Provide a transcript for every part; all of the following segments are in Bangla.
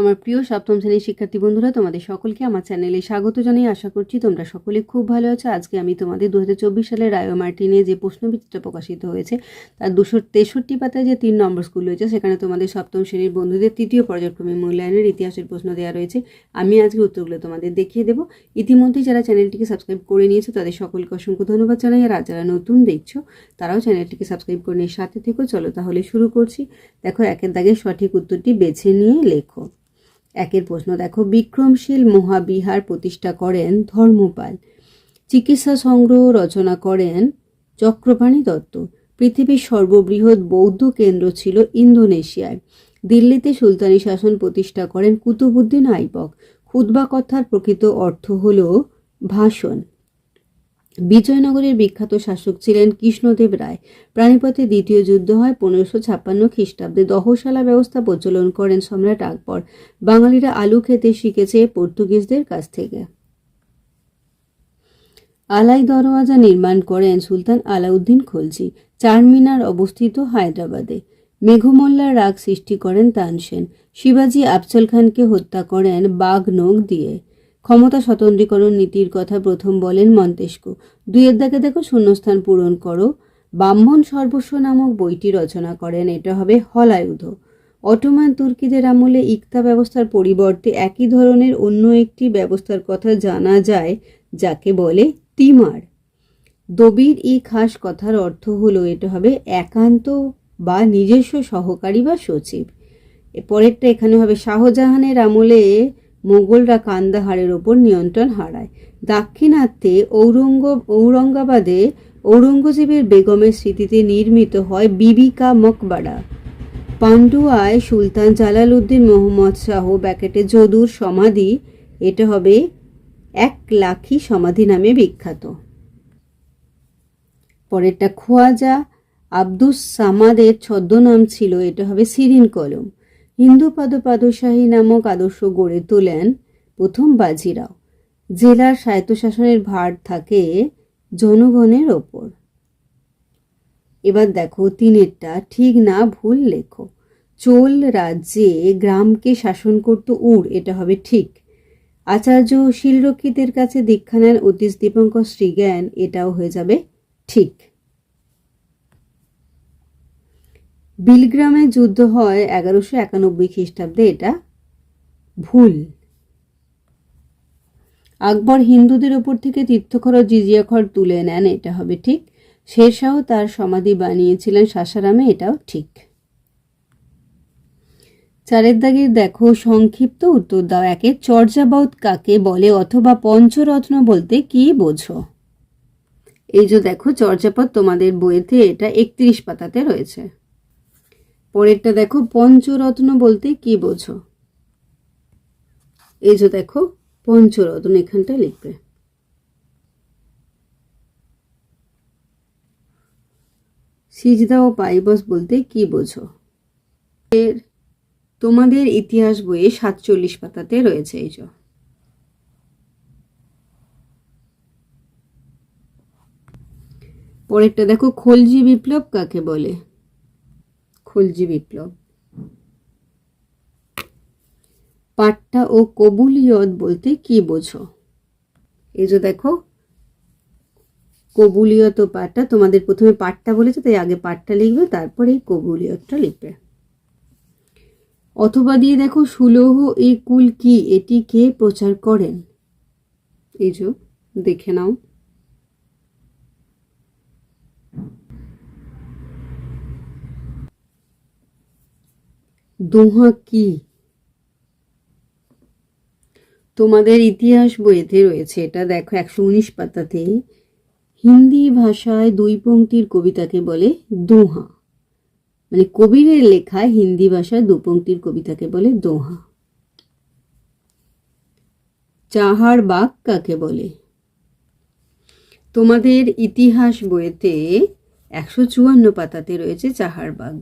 আমার প্রিয় সপ্তম শ্রেণীর শিক্ষার্থী বন্ধুরা, তোমাদের সকলকে আমার চ্যানেলে স্বাগত জানিয়ে আশা করছি তোমরা সকলে খুব ভালো আছো। আজকে আমি তোমাদের 2024 সালের রায়ো মার্টিনে যে প্রশ্নবিচিত্র প্রকাশিত হয়েছে তার 263 পাতায় যে 3 নম্বর স্কুল রয়েছে সেখানে তোমাদের সপ্তম শ্রেণীর বন্ধুদের তৃতীয় পর্যায়ক্রমে মূল্যায়নের ইতিহাসের প্রশ্ন দেওয়া রয়েছে। আমি আজকে উত্তরগুলো তোমাদের দেখিয়ে দেবো। ইতিমধ্যেই যারা চ্যানেলটিকে সাবস্ক্রাইব করে নিয়েছো তাদের সকলকে অসংখ্য ধন্যবাদ জানাই, আর যারা নতুন দেখছো তারাও চ্যানেলটিকে সাবস্ক্রাইব করে নিয়ে সাথে থেকো। চলো তাহলে শুরু করছি। দেখো, একের দাগের সঠিক উত্তরটি বেছে নিয়ে লেখো। একের প্রশ্ন দেখো, বিক্রমশীল মহাবিহার প্রতিষ্ঠা করেন ধর্মপাল। চিকিৎসা সংগ্রহ রচনা করেন চক্রপাণি দত্ত। পৃথিবীর সর্ববৃহৎ বৌদ্ধ কেন্দ্র ছিল ইন্দোনেশিয়ায়। দিল্লিতে সুলতানি শাসন প্রতিষ্ঠা করেন কুতুবউদ্দিন আইবক। খুতবা কথার প্রকৃত অর্থ হল ভাষণ। বিজয়নগরের বিখ্যাত শাসক ছিলেন কৃষ্ণদেব রায়। প্রাণীপথে দ্বিতীয় যুদ্ধ হয় 1556 খ্রিস্টাব্দে। দহশালা ব্যবস্থা প্রচলন করেন সম্রাট আকবর। বাঙালিরা আলু খেতে শিখেছে পর্তুগিজদের কাছ থেকে। আলাই দরওয়াজা নির্মাণ করেন সুলতান আলাউদ্দিন খলজি। চারমিনার অবস্থিত হায়দ্রাবাদে। মেঘমল্লার রাগ সৃষ্টি করেন তানসেন। শিবাজি আফজল খানকে হত্যা করেন বাঘ নখ দিয়ে। ক্ষমতা স্বতন্ত্রীকরণ নীতির কথা প্রথম বলেন মন্তেস্কু। দুইয়ের দাগে দেখো, শূন্যস্থান পূরণ করো। ব্রাহ্মণ সর্বস্ব নামক বইটি রচনা করেন, এটা হবে হলায়ুধ। অটোমান তুর্কিদের আমলে ইকতা ব্যবস্থার পরিবর্তে একই ধরনের অন্য একটি ব্যবস্থার কথা জানা যায়, যাকে বলে তিমার। দবির ই খাস কথার অর্থ হলো, এটা হবে একান্ত বা নিজস্ব সহকারী বা সচিব। পরেরটা এখানে হবে শাহজাহানের আমলে মোগলরা কান্দাহারের ওপর নিয়ন্ত্রণ হারায়। দাক্ষিণাত্যে ঔরঙ্গাবাদে ঔরঙ্গজেবের বেগমের স্মৃতিতে নির্মিত হয় বিবি কা মকবারা। পান্ডুয়ায় সুলতান জালালউদ্দিন মোহাম্মদ শাহ ব্যাকেটে যদুর সমাধি, এটা হবে 1 লাখি সমাধি নামে বিখ্যাত। পরেরটা খোয়াজা আব্দুস সামাদের ছদ্মনাম ছিল, এটা হবে সিরিন কলম। হিন্দু পাদশাহী নামক আদর্শ গড়ে তোলেন প্রথম বাজিরাও। জেলার স্বায়ত্তশাসনের ভার থাকে জনগণের ওপর। এবার দেখো, 3-এরটা ঠিক না ভুল লেখো। চোল রাজ্যে গ্রামকে শাসন করত উর, এটা হবে ঠিক। আচার্য শিলরক্ষিতের কাছে দীক্ষা নেন অতীশ দীপঙ্কর শ্রীজ্ঞান, এটাও হয়ে যাবে ঠিক। বিলগ্রামে যুদ্ধ হয় 1191 খ্রিস্টাব্দে, এটা ভুল। আকবর হিন্দুদের ওপর থেকে তীর্থখর জিজিয়া খর তুলে নেন, এটা হবে ঠিক। শেরশাহ তার সমাধি বানিয়েছিলেন সাসারামে, এটাও ঠিক। 4-এর দাগের দেখো, সংক্ষিপ্ত উত্তর দাও। 1 চর্যাবত কাকে বলে অথবা পঞ্চরত্ন বলতে কি বোঝো? এই যে দেখো, চর্যাপদ তোমাদের বইতে এটা 31 পাতাতে রয়েছে। পরেরটা দেখো, পঞ্চরত্ন বলতে কি বোঝো? এই যে দেখো, পঞ্চরত্ন এখানটা লিখবে। সিজদা ও পাইবস বলতে কি বোঝো? তোমাদের ইতিহাস বইয়ে 47 পাতাতে রয়েছে। এই যে পরেরটা দেখো, খলজি বিপ্লব কাকে বলে? খলজি বিপ্লব। পাট্টা ও কবুলিয়ত বলতে কি বোঝো? এই যে দেখো, কবুলিয়ত ও পাট্টা, তোমাদের প্রথমে পাট্টা বলেছে তাই আগে পাট্টা লিখবে, তারপরে এই কবুলিয়তটা লিখবে। অথবা দিয়ে দেখো, সুলহ এই কুল কি, এটি কে প্রচার করেন? এই যে দেখে নাও। দোহা কি? তোমাদের ইতিহাস বইতে রয়েছে, এটা দেখো 119 পাতাতে। হিন্দি ভাষায় 2 পংক্তির কবিতাকে বলে দোহা। মানে কবিরের লেখা হিন্দি ভাষায় 2 পংক্তির কবিতাকে বলে দোহা। চাহার বাগ কাকে বলে? তোমাদের ইতিহাস বইতে 154 পাতাতে রয়েছে চাহার বাগ।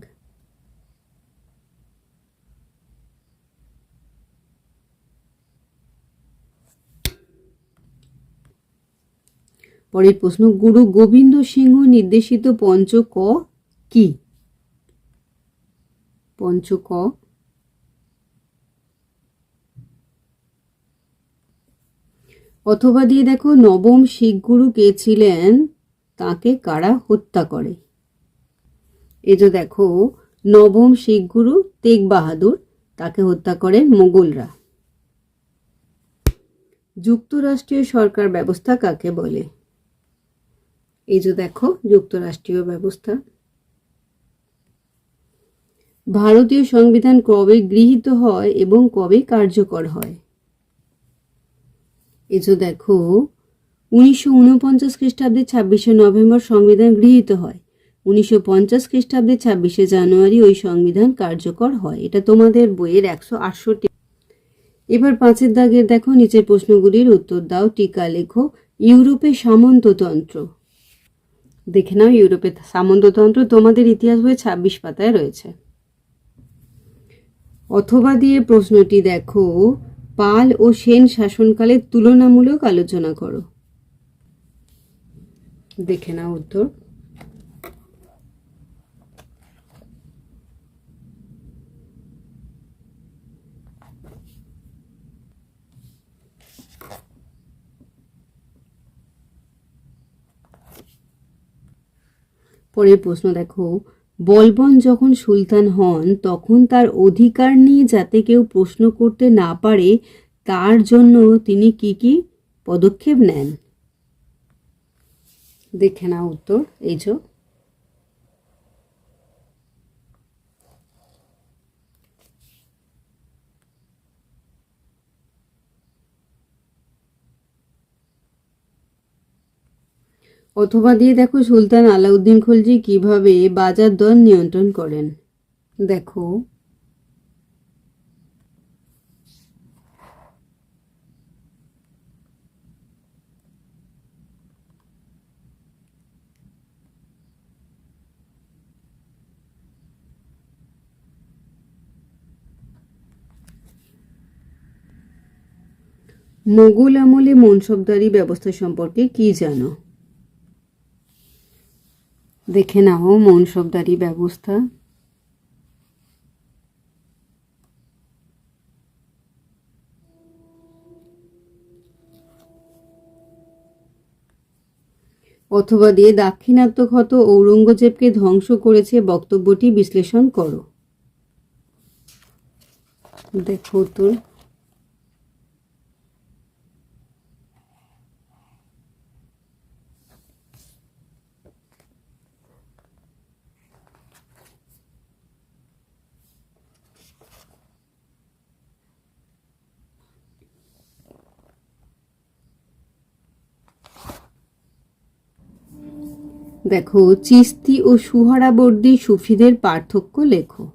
পরের প্রশ্ন, গুরু গোবিন্দ সিংহ নির্দেশিত পঞ্চক কি? পঞ্চক অথবা দিয়ে দেখো নবম শিখ গুরু কে ছিলেন, তাকে কারা হত্যা করে। এই যে দেখো নবম শিখ গুরু তেগ বাহাদুর, তাকে হত্যা করেন মোগলরা। যুক্তরাষ্ট্রীয় সরকার ব্যবস্থা কাকে বলে। এই যে দেখো যুক্তরাষ্ট্রীয় ব্যবস্থা। ভারতীয় সংবিধান কবে গৃহীত হয় এবং কবে কার্যকর হয়। এই যে দেখো 1949 খ্রিস্টাব্দে 26শে নভেম্বর সংবিধান গৃহীত হয়। 1950 খ্রিস্টাব্দে 26শে জানুয়ারি ওই সংবিধান কার্যকর হয়। এটা তোমাদের বইয়ের 168। এবার 5-এর দাগের দেখো নিচের প্রশ্নগুলির উত্তর দাও, টিকা লেখো। ইউরোপে সামন্ততন্ত্র। দেখে নাও ইউরোপে সামন্ততন্ত্র তোমাদের ইতিহাস বই 26 পাতায় রয়েছে। অথবা দিয়ে প্রশ্নটি দেখো, পাল ও সেন শাসনকালের তুলনামূলক আলোচনা করো। দেখে নাও উত্তর। পরের প্রশ্ন দেখো, বলবন যখন সুলতান হন তখন তার অধিকার নিয়ে যাতে কেউ প্রশ্ন করতে না পারে তার জন্য তিনি কি কি পদক্ষেপ নেন। দেখে নাও উত্তর। এই যে অথবা দিয়ে দেখো সুলতান আলাউদ্দিন খলজি কিভাবে বাজার দর নিয়ন্ত্রণ করেন। দেখো মোগল আমলে মনসবদারি ব্যবস্থা সম্পর্কে কি জানো। দেখে নাও মনসবদারি ব্যবস্থা। অথবা দিয়ে দাক্ষিণাত্যক্ষত ঔরঙ্গজেবকে ধ্বংস করেছে বক্তব্যটি বিশ্লেষণ করো। দেখো উত্তর। দেখো চিস্তি ও সুহরাবর্দী সুফিদের পার্থক্য লেখো।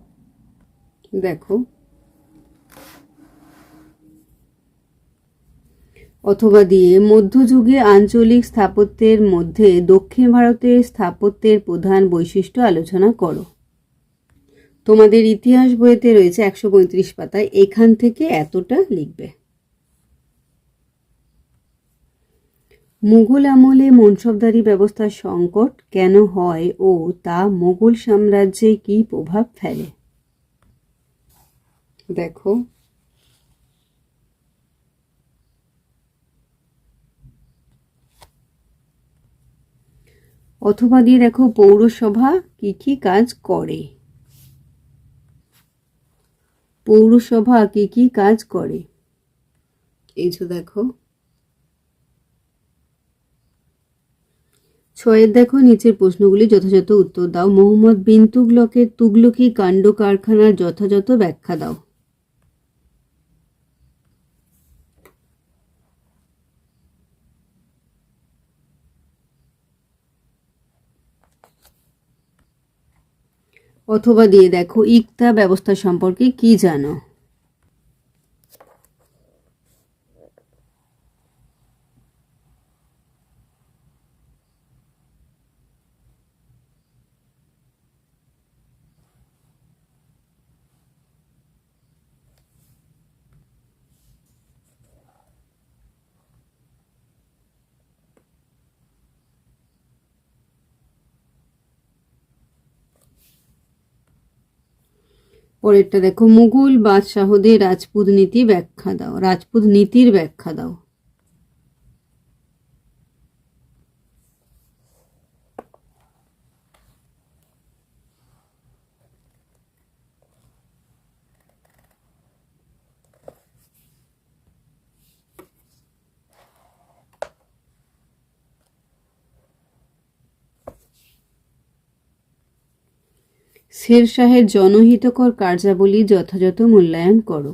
দেখো অথবা দিয়ে মধ্যযুগে আঞ্চলিক স্থাপত্যের মধ্যে দক্ষিণ ভারতের স্থাপত্যের প্রধান বৈশিষ্ট্য আলোচনা করো। তোমাদের ইতিহাস বইতে রয়েছে 135 পাতায়, এখান থেকে এতটা লিখবে। মুঘল আমলে মনসবদারি ব্যবস্থার সংকট কেন হয় ও তা মুঘল সাম্রাজ্যে কি প্রভাব ফেলে। দেখো অথবা দিয়ে দেখো পৌরসভা কি কি কাজ করে। পৌরসভা কি কি কাজ করে। এই যে দেখো 6-এর দেখো নিচের প্রশ্নগুলি যথাযথ উত্তর দাও। মোহাম্মদ বিন তুগলকের তুগলকি কাণ্ড কারখানার যথাযথ ব্যাখ্যা দাও। অথবা দিয়ে দেখো ইকতা ব্যবস্থা সম্পর্কে কি জানো। পরেরটা দেখো মুঘল বাদশাহদের রাজপুত নীতি ব্যাখ্যা দাও। রাজপুত নীতির ব্যাখ্যা দাও। শেরশাহের জনহিতকর কার্যাবলী যথাযথ মূল্যায়ন করো।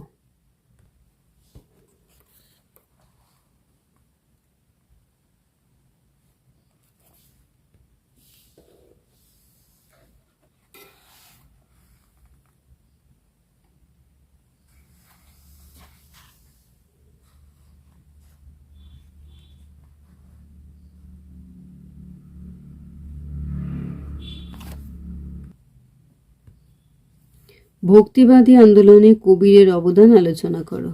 ভক্তিবাদী আন্দোলনে কবিরের অবদান আলোচনা করো।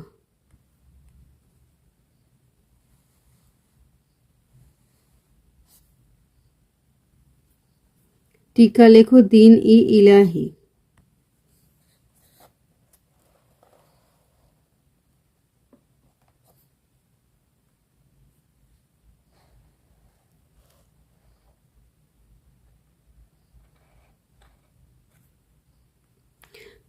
টিকা লেখো দিন-ই-ইলাহি।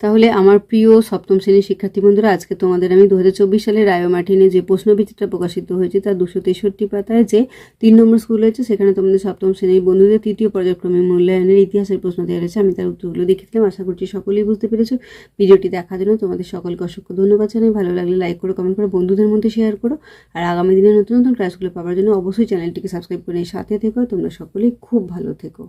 তাহলে আমার প্রিয় সপ্তম শ্রেণীর শিক্ষার্থী বন্ধুরা, আজকে তোমাদের আমি 2024 সালের রায়ো মার্টিনে যে প্রশ্নবিচিত্রা প্রকাশিত হয়েছে তার 263 পাতায় যে 3 নম্বর স্কুল রয়েছে সেখানে তোমাদের সপ্তম শ্রেণীর বন্ধুদের তৃতীয় পর্যায়ক্রমে মূল্যায়নের ইতিহাসের প্রশ্ন দেওয়া রয়েছে। আমি তার উত্তরগুলো দেখেছিলাম, আশা করছি সকলেই বুঝতে পেরেছো। ভিডিওটি দেখার জন্য তোমাদের সকলকে অসংখ্য ধন্যবাদ জানাই। ভালো লাগলে লাইক করো, কমেন্ট করো, বন্ধুদের মধ্যে শেয়ার করো। আর আগামী দিনে নতুন নতুন ক্লাসগুলো পাওয়ার জন্য অবশ্যই চ্যানেলটিকে সাবস্ক্রাইব করে সাথে থেকো। তোমরা সকলেই খুব ভালো থেকো।